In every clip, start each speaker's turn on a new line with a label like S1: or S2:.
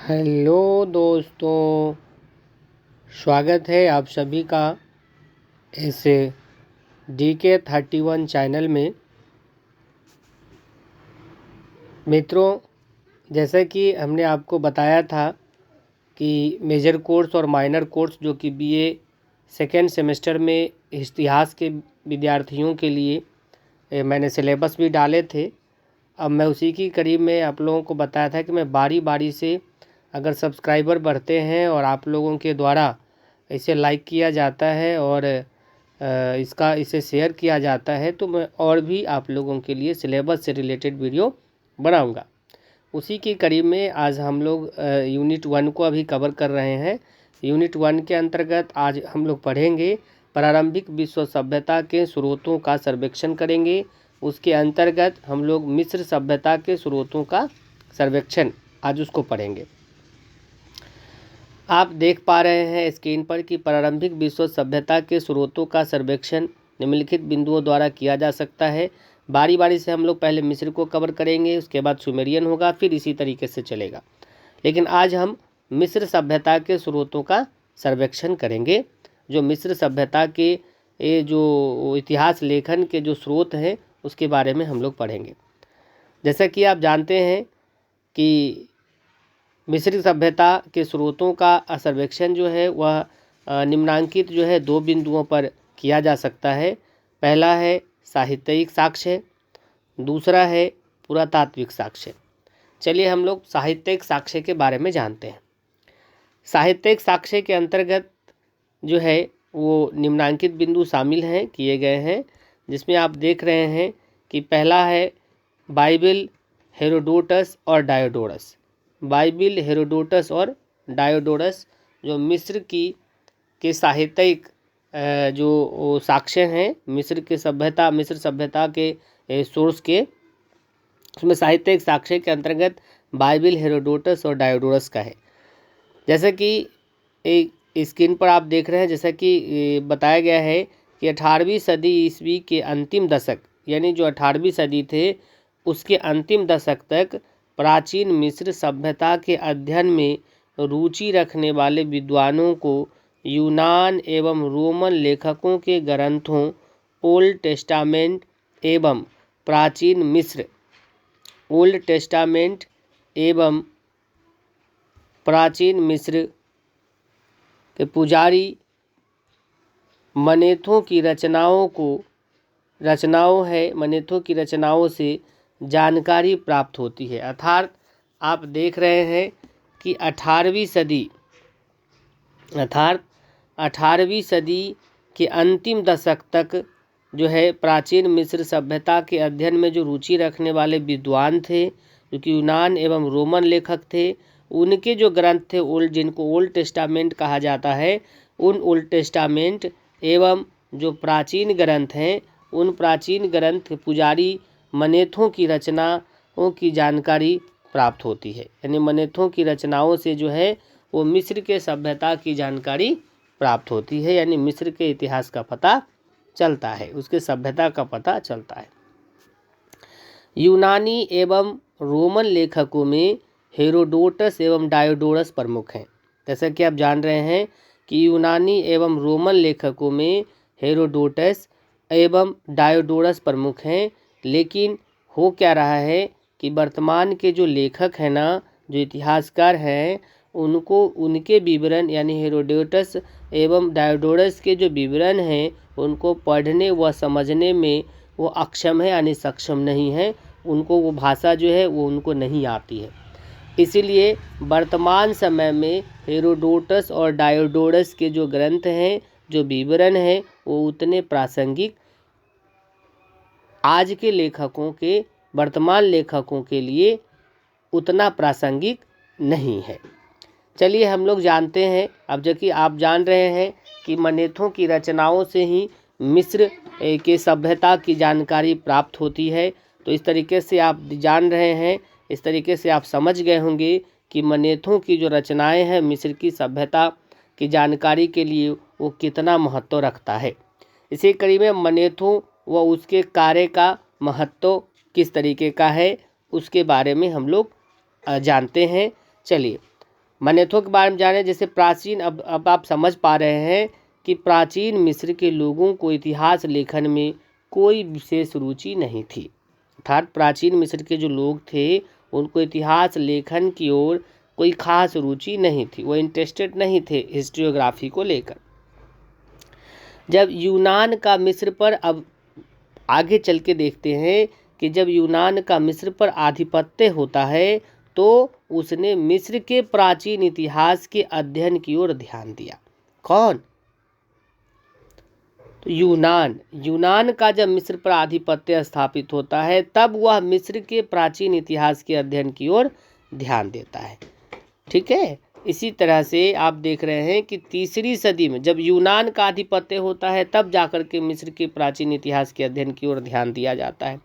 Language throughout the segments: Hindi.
S1: हेलो दोस्तों, स्वागत है आप सभी का इस DK31 चैनल में। मित्रों, जैसा कि हमने आपको बताया था कि मेजर कोर्स और माइनर कोर्स जो कि BA सेकेंड सेमेस्टर में इतिहास के विद्यार्थियों के लिए मैंने सिलेबस भी डाले थे। अब मैं उसी की करीब में आप लोगों को बताया था कि मैं बारी बारी से अगर सब्सक्राइबर बढ़ते हैं और आप लोगों के द्वारा इसे लाइक किया जाता है और इसे शेयर किया जाता है तो मैं और भी आप लोगों के लिए सिलेबस से रिलेटेड वीडियो बनाऊंगा। उसी के करीब में आज हम लोग यूनिट 1 को अभी कवर कर रहे हैं। यूनिट 1 के अंतर्गत आज हम लोग पढ़ेंगे प्रारंभिक विश्व सभ्यता के स्रोतों का सर्वेक्षण करेंगे। उसके अंतर्गत हम लोग मिस्र सभ्यता के स्रोतों का सर्वेक्षण आज उसको पढ़ेंगे। आप देख पा रहे हैं स्क्रीन पर कि प्रारंभिक विश्व सभ्यता के स्रोतों का सर्वेक्षण निम्नलिखित बिंदुओं द्वारा किया जा सकता है। बारी बारी से हम लोग पहले मिस्र को कवर करेंगे, उसके बाद सुमेरियन होगा, फिर इसी तरीके से चलेगा। लेकिन आज हम मिस्र सभ्यता के स्रोतों का सर्वेक्षण करेंगे। जो मिस्र सभ्यता के ये जो इतिहास लेखन के जो स्रोत हैं उसके बारे में हम लोग पढ़ेंगे। जैसा कि आप जानते हैं कि मिस्र सभ्यता के स्रोतों का सर्वेक्षण जो है वह निम्नांकित जो है 2 बिंदुओं पर किया जा सकता है। पहला है साहित्यिक साक्ष्य, दूसरा है पुरातात्विक साक्ष्य। चलिए हम लोग साहित्यिक साक्ष्य के बारे में जानते हैं। साहित्यिक साक्ष्य के अंतर्गत जो है वो निम्नांकित बिंदु शामिल हैं किए गए हैं, जिसमें आप देख रहे हैं कि पहला है बाइबिल, हेरोडोटस और डायोडोरस। बाइबिल, हेरोडोटस और डायोडोरस जो मिस्र के साहित्यिक जो साक्ष्य हैं मिस्र सभ्यता के सोर्स के, उसमें साहित्यिक साक्ष्य के अंतर्गत बाइबिल, हेरोडोटस और डायोडोरस का है। जैसे कि एक स्क्रीन पर आप देख रहे हैं, जैसा कि बताया गया है कि 18वीं सदी ईस्वी के अंतिम दशक, यानी जो 18वीं सदी थे उसके अंतिम दशक तक प्राचीन मिस्र सभ्यता के अध्ययन में रुचि रखने वाले विद्वानों को यूनान एवं रोमन लेखकों के ग्रंथों ओल्ड टेस्टामेंट एवं प्राचीन मिस्र ओल्ड टेस्टामेंट एवं प्राचीन मिस्र के पुजारी मनेथों की रचनाओं से जानकारी प्राप्त होती है। अर्थात आप देख रहे हैं कि 18वीं सदी के अंतिम दशक तक जो है प्राचीन मिस्र सभ्यता के अध्ययन में जो रुचि रखने वाले विद्वान थे, जो कि यूनान एवं रोमन लेखक थे, उनके जो ग्रंथ थे जिनको ओल्ड टेस्टामेंट कहा जाता है, उन ओल्ड टेस्टामेंट एवं जो प्राचीन ग्रंथ हैं उन प्राचीन ग्रंथ पुजारी मनेथों की रचनाओं की जानकारी प्राप्त होती है। यानी मनेथों की रचनाओं से जो है वो मिस्र के सभ्यता की जानकारी प्राप्त होती है, यानी मिस्र के इतिहास का पता चलता है, उसके सभ्यता का पता चलता है। यूनानी एवं रोमन लेखकों में हेरोडोटस एवं डायोडोरस प्रमुख हैं। जैसा कि आप जान रहे हैं कि यूनानी एवं रोमन लेखकों में हेरोडोटस एवं डायोडोरस प्रमुख हैं। लेकिन हो क्या रहा है कि वर्तमान के जो लेखक हैं ना, जो इतिहासकार हैं, उनको उनके विवरण यानी हेरोडोटस एवं डायोडोरस के जो विवरण हैं उनको पढ़ने व समझने में वो अक्षम है, यानी सक्षम नहीं है। उनको वो भाषा जो है वो उनको नहीं आती है। इसीलिए वर्तमान समय में हेरोडोटस और डायोडोरस के जो ग्रंथ हैं, जो विवरण हैं, वो उतने प्रासंगिक आज के लेखकों के, वर्तमान लेखकों के लिए उतना प्रासंगिक नहीं है। चलिए हम लोग जानते हैं। अब जबकि आप जान रहे हैं कि मनेथों की रचनाओं से ही मिस्र के सभ्यता की जानकारी प्राप्त होती है, तो इस तरीके से आप जान रहे हैं, इस तरीके से आप समझ गए होंगे कि मनेथों की जो रचनाएं हैं मिस्र की सभ्यता की जानकारी के लिए वो कितना महत्व रखता है। इसी कड़ी में मनेथों व उसके कार्य का महत्व किस तरीके का है उसके बारे में हम लोग जानते हैं। चलिए मनेथों के बारे में जाने। जैसे प्राचीन, अब आप समझ पा रहे हैं कि प्राचीन मिस्र के लोगों को इतिहास लेखन में कोई विशेष रुचि नहीं थी। अर्थात प्राचीन मिस्र के जो लोग थे उनको इतिहास लेखन की ओर कोई खास रुचि नहीं थी, वो इंटरेस्टेड नहीं थे हिस्ट्रियोग्राफी को लेकर। जब यूनान का मिस्र पर, अब आगे चल के देखते हैं कि जब यूनान का मिस्र पर आधिपत्य होता है तो उसने मिस्र के प्राचीन इतिहास के अध्ययन की ओर ध्यान दिया। कौन? तो यूनान का जब मिस्र पर आधिपत्य स्थापित होता है तब वह मिस्र के प्राचीन इतिहास के अध्ययन की ओर ध्यान देता है। ठीक है, इसी तरह से आप देख रहे हैं कि तीसरी सदी में जब यूनान का आधिपत्य होता है तब जाकर के मिस्र के प्राचीन इतिहास के अध्ययन की ओर ध्यान दिया जाता है।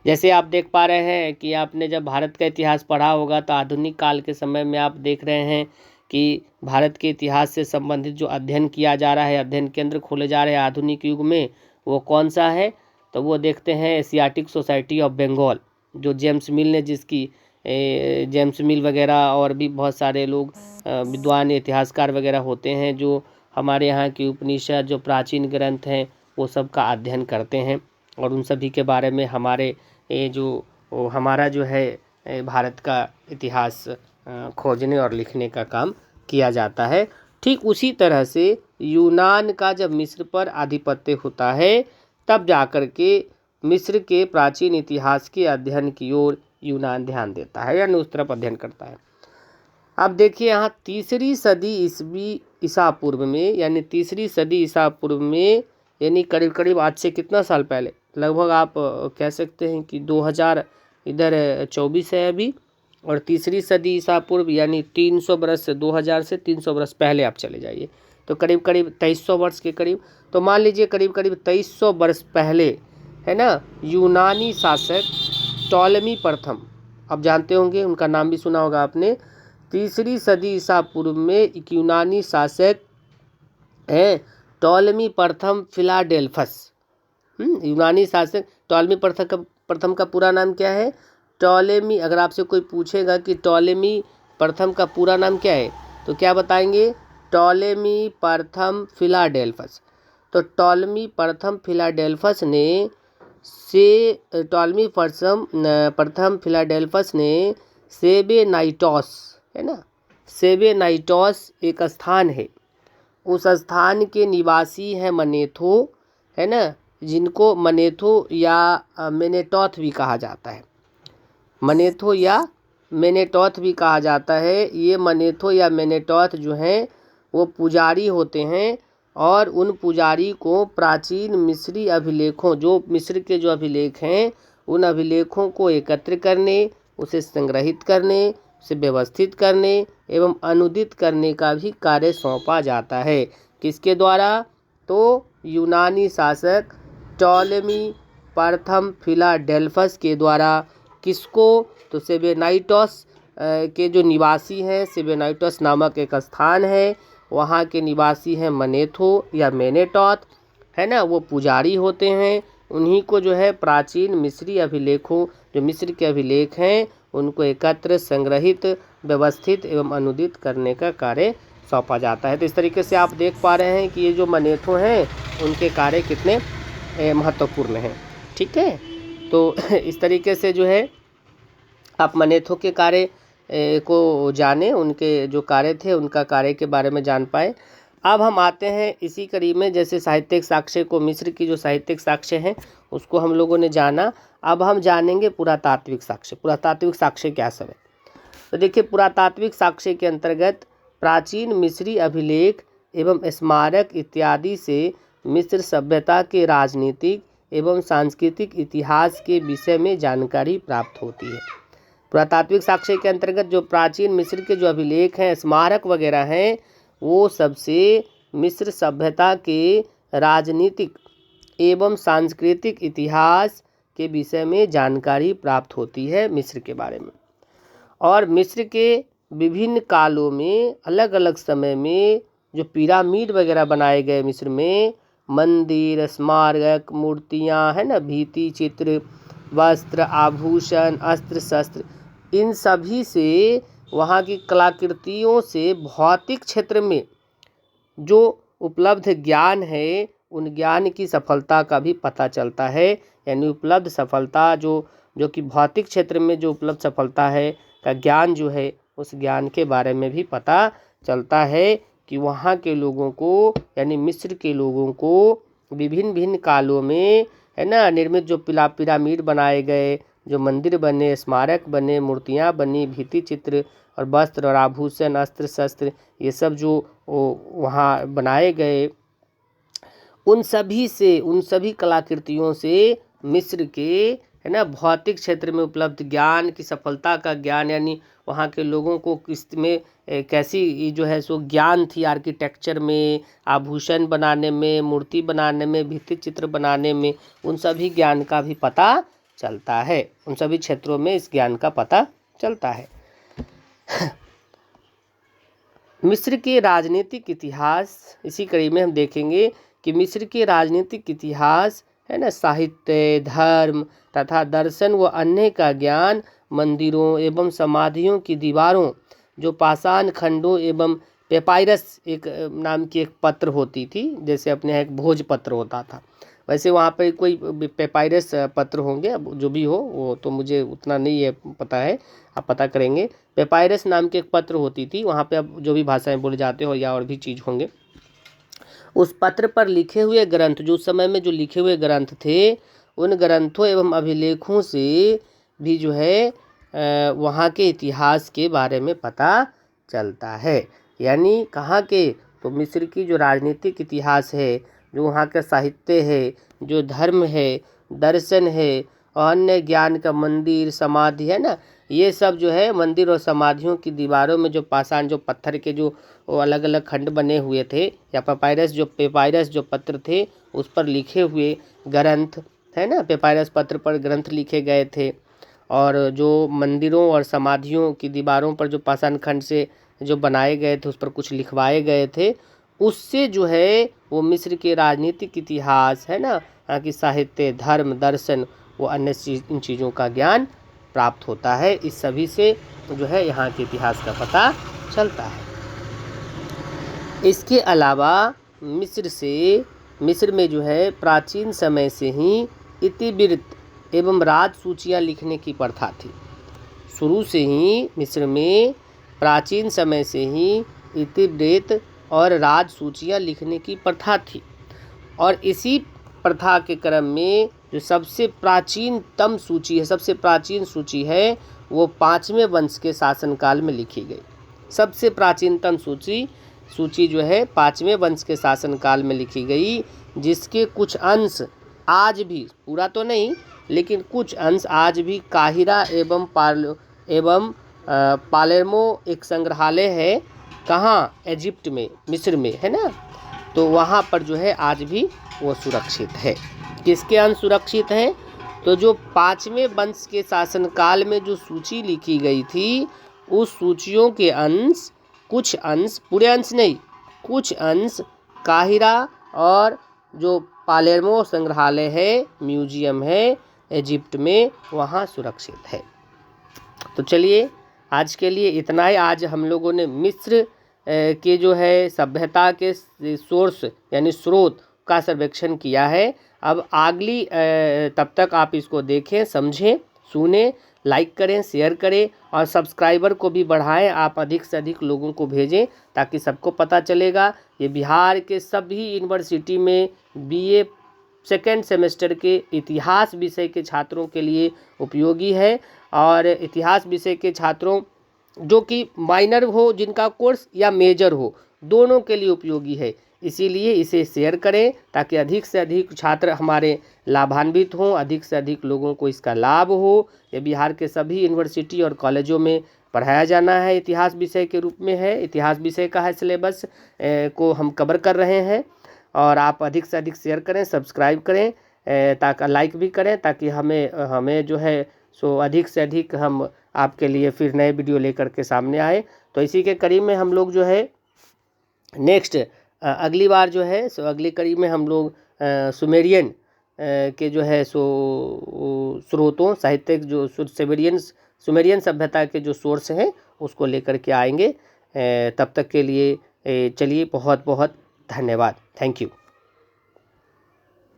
S1: जैसे आप देख पा रहे हैं कि आपने जब भारत का इतिहास पढ़ा होगा तो आधुनिक काल के समय में आप देख रहे हैं कि भारत के इतिहास से संबंधित जो अध्ययन किया जा रहा है, अध्ययन केंद्र खोले जा रहे हैं आधुनिक युग में, वो कौन सा है? तो वो देखते हैं एशियाटिक सोसाइटी ऑफ बंगाल, जो जेम्स मिल ने, जिसकी जेम्स मिल वगैरह और भी बहुत सारे लोग विद्वान इतिहासकार वगैरह होते हैं जो हमारे यहाँ की उपनिषद, जो प्राचीन ग्रंथ हैं, वो सब का अध्ययन करते हैं और उन सभी के बारे में हमारे हमारा जो है भारत का इतिहास खोजने और लिखने का काम किया जाता है। ठीक उसी तरह से यूनान का जब मिस्र पर आधिपत्य होता है तब जाकर के मिस्र के प्राचीन इतिहास के अध्ययन की ओर यूनान ध्यान देता है, यानी उस तरफ अध्ययन करता है। अब देखिए यहाँ तीसरी सदी ईसा पूर्व में, यानी तीसरी सदी ईसा पूर्व में, यानी करीब करीब आज से कितना साल पहले, लगभग आप कह सकते हैं कि 2024 है अभी, और तीसरी सदी ईसा पूर्व यानी 300 बरस से 2000 से 300 बरस पहले आप चले जाइए तो करीब करीब 2300 वर्ष के करीब, तो मान लीजिए करीब करीब 2300 वर्ष पहले, है ना, यूनानी शासक टॉलेमी प्रथम, आप जानते होंगे, उनका नाम भी सुना होगा आपने। तीसरी सदी ईसा पूर्व में एक यूनानी शासक हैं टॉलेमी प्रथम फिलाडेल्फस। यूनानी शासक टॉलेमी प्रथम का पूरा नाम क्या है? टॉलेमी, अगर आपसे कोई पूछेगा कि टॉलेमी प्रथम का पूरा नाम क्या है तो क्या बताएंगे? टॉलेमी प्रथम फिलाडेल्फस। तो टॉलेमी प्रथम फिलाडेल्फस ने प्रथम फिलाडेल्फस ने सेबेनाइटोस, है ना, सेबेनाइटोस एक स्थान है, उस स्थान के निवासी हैं मनेथो, है ना, जिनको मनेथो या मेनेटोथ भी कहा जाता है। मनेथो या मेनेटोथ भी कहा जाता है। ये मनेथो या मेनेटोथ जो हैं वो पुजारी होते हैं और उन पुजारी को प्राचीन मिस्री अभिलेखों, जो मिस्र के जो अभिलेख हैं, उन अभिलेखों को एकत्र करने, उसे संग्रहित करने, उसे व्यवस्थित करने एवं अनुदित करने का भी कार्य सौंपा जाता है। किसके द्वारा? तो यूनानी शासक टॉलेमी प्रथम फिलाडेल्फस के द्वारा। किसको? तो सेबेनाइटोस के जो निवासी हैं, सेबेनाइटोस नामक एक स्थान है, वहाँ के निवासी हैं मनेथो या मेनेटोथ, है ना, वो पुजारी होते हैं। उन्हीं को जो है प्राचीन मिस्री अभिलेखों, जो मिस्र के अभिलेख हैं, उनको एकत्र, संग्रहित, व्यवस्थित एवं अनुदित करने का कार्य सौंपा जाता है। तो इस तरीके से आप देख पा रहे हैं कि ये जो मनेथो हैं उनके कार्य कितने महत्वपूर्ण हैं। ठीक है, तो इस तरीके से जो है आप मनेथो के कार्य को जाने, उनके जो कार्य थे उनका कार्य के बारे में जान पाए। अब हम आते हैं इसी कड़ी में, जैसे साहित्यिक साक्ष्य को, मिस्र की जो साहित्यिक साक्ष्य हैं उसको हम लोगों ने जाना। अब हम जानेंगे पुरातात्विक साक्ष्य। पुरातात्विक साक्ष्य क्या सब है? तो देखिए, पुरातात्विक साक्ष्य के अंतर्गत प्राचीन मिस्री अभिलेख एवं स्मारक इत्यादि से मिस्र सभ्यता के राजनीतिक एवं सांस्कृतिक इतिहास के विषय में जानकारी प्राप्त होती है। पुरातात्विक साक्ष्य के अंतर्गत जो प्राचीन मिस्र के जो अभिलेख हैं, स्मारक वगैरह हैं, वो सबसे मिस्र सभ्यता के राजनीतिक एवं सांस्कृतिक इतिहास के विषय में जानकारी प्राप्त होती है मिस्र के बारे में। और मिस्र के विभिन्न कालों में, अलग अलग समय में जो पिरामिड वगैरह बनाए गए मिस्र में, मंदिर, स्मारक, मूर्तियाँ, है ना, भित्ति चित्र, वस्त्र, आभूषण, अस्त्र शस्त्र, इन सभी से वहाँ की कलाकृतियों से भौतिक क्षेत्र में जो उपलब्ध ज्ञान है उन ज्ञान की सफलता का भी पता चलता है। यानी उपलब्ध सफलता जो कि भौतिक क्षेत्र में जो उपलब्ध सफलता है का ज्ञान जो है उस ज्ञान के बारे में भी पता चलता है कि वहाँ के लोगों को यानी मिस्र के लोगों को विभिन्न भिन्न कालों में है ना निर्मित जो पिरामिड बनाए गए, जो मंदिर बने, स्मारक बने, मूर्तियाँ बनी, भित्ति चित्र और वस्त्र और आभूषण, अस्त्र शस्त्र, ये सब जो वहाँ बनाए गए, उन सभी कलाकृतियों से मिस्र के है ना भौतिक क्षेत्र में उपलब्ध ज्ञान की सफलता का ज्ञान, यानी वहाँ के लोगों को किस में कैसी जो है सो ज्ञान थी आर्किटेक्चर में, आभूषण बनाने में, मूर्ति बनाने में, भित्ति चित्र बनाने में, उन सभी ज्ञान का भी पता चलता है। उन सभी क्षेत्रों में इस ज्ञान का पता चलता है। मिस्र के राजनीतिक इतिहास, इसी कड़ी में हम देखेंगे कि मिस्र के राजनीतिक इतिहास है ना साहित्य, धर्म तथा दर्शन व अन्य का ज्ञान मंदिरों एवं समाधियों की दीवारों, जो पाषाण खंडों एवं पेपाइरस एक नाम की एक पत्र होती थी, जैसे अपने यहाँ एक भोजपत्र होता था, वैसे वहाँ पर कोई पेपाइरस पत्र होंगे, अब जो भी हो वो तो मुझे उतना नहीं है पता है, आप पता करेंगे। पेपाइरस नाम की एक पत्र होती थी, वहाँ पे अब जो भी भाषाएं बोले जाते हो या और भी चीज़ होंगे, उस पत्र पर लिखे हुए ग्रंथ, जो उस समय में जो लिखे हुए ग्रंथ थे, उन ग्रंथों एवं अभिलेखों से भी जो है वहाँ के इतिहास के बारे में पता चलता है। यानी कहाँ के, तो मिस्र की जो राजनीतिक इतिहास है, जो वहाँ का साहित्य है, जो धर्म है, दर्शन है और अन्य ज्ञान का मंदिर, समाधि है ना, ये सब जो है मंदिर और समाधियों की दीवारों में जो पाषाण जो पत्थर के जो अलग अलग खंड बने हुए थे, या पेपाइरस जो पत्र थे उस पर लिखे हुए ग्रंथ है ना, पेपाइरस पत्र पर ग्रंथ लिखे गए थे, और जो मंदिरों और समाधियों की दीवारों पर जो पाषाण खंड से जो बनाए गए थे उस पर कुछ लिखवाए गए थे, उससे जो है वो मिस्र के राजनीतिक इतिहास है ना, यहाँ की साहित्य, धर्म, दर्शन वो अन्य इन चीज़ों का ज्ञान प्राप्त होता है। इस सभी से जो है यहाँ के इतिहास का पता चलता है। इसके अलावा मिस्र में जो है प्राचीन समय से ही इतिवृत्त एवं राज सूचियाँ लिखने की प्रथा थी। शुरू से ही मिस्र में प्राचीन समय से ही इतिवृत्त और राज सूचियाँ लिखने की प्रथा थी, और इसी प्रथा के क्रम में जो सबसे प्राचीनतम सूची है, सबसे प्राचीन सूची है, वो 5वें वंश के शासनकाल में लिखी गई। सबसे प्राचीनतम सूची जो है 5वें वंश के शासनकाल में लिखी गई, जिसके कुछ अंश आज भी, पूरा तो नहीं लेकिन कुछ अंश आज भी काहिरा एवं पालेर्मो एक संग्रहालय है, कहाँ, इजिप्ट में, मिस्र में है ना, तो वहाँ पर जो है आज भी वो सुरक्षित है। किसके अंश सुरक्षित हैं, तो जो 5वें वंश के शासनकाल में जो सूची लिखी गई थी, उस सूचियों के अंश, कुछ अंश, पूरे अंश नहीं, कुछ अंश काहिरा और जो पालेर्मो संग्रहालय है, म्यूजियम है इजिप्ट में, वहाँ सुरक्षित है। तो चलिए आज के लिए इतना ही। आज हम लोगों ने मिस्र के जो है सभ्यता के सोर्स यानी स्रोत का सर्वेक्षण किया है। अब अगली तब तक आप इसको देखें, समझें, सुने, लाइक करें, शेयर करें और सब्सक्राइबर को भी बढ़ाएं। आप अधिक से अधिक लोगों को भेजें ताकि सबको पता चलेगा। ये बिहार के सभी यूनिवर्सिटी में बीए सेकेंड सेमेस्टर के इतिहास विषय के छात्रों के लिए उपयोगी है, और इतिहास विषय के छात्रों जो कि माइनर हो जिनका कोर्स या मेजर हो, दोनों के लिए उपयोगी है। इसीलिए इसे शेयर करें ताकि अधिक से अधिक छात्र हमारे लाभान्वित हों, अधिक से अधिक लोगों को इसका लाभ हो। ये बिहार के सभी यूनिवर्सिटी और कॉलेजों में पढ़ाया जाना है, इतिहास विषय के रूप में है, इतिहास विषय का है सिलेबस को हम कवर कर रहे हैं। और आप अधिक से अधिक शेयर करें, सब्सक्राइब करें, ताकि लाइक भी करें, ताकि हमें जो है सो अधिक से अधिक हम आपके लिए फिर नए वीडियो लेकर के सामने आए। तो इसी के कड़ी में हम लोग जो है नेक्स्ट अगली बार जो है सो अगली कड़ी में हम लोग सुमेरियन के जो है सो स्रोतों, साहित्यिक जो सुमेरियन सभ्यता के जो सोर्स हैं उसको लेकर के आएंगे। तब तक के लिए चलिए बहुत बहुत धन्यवाद। Thank you.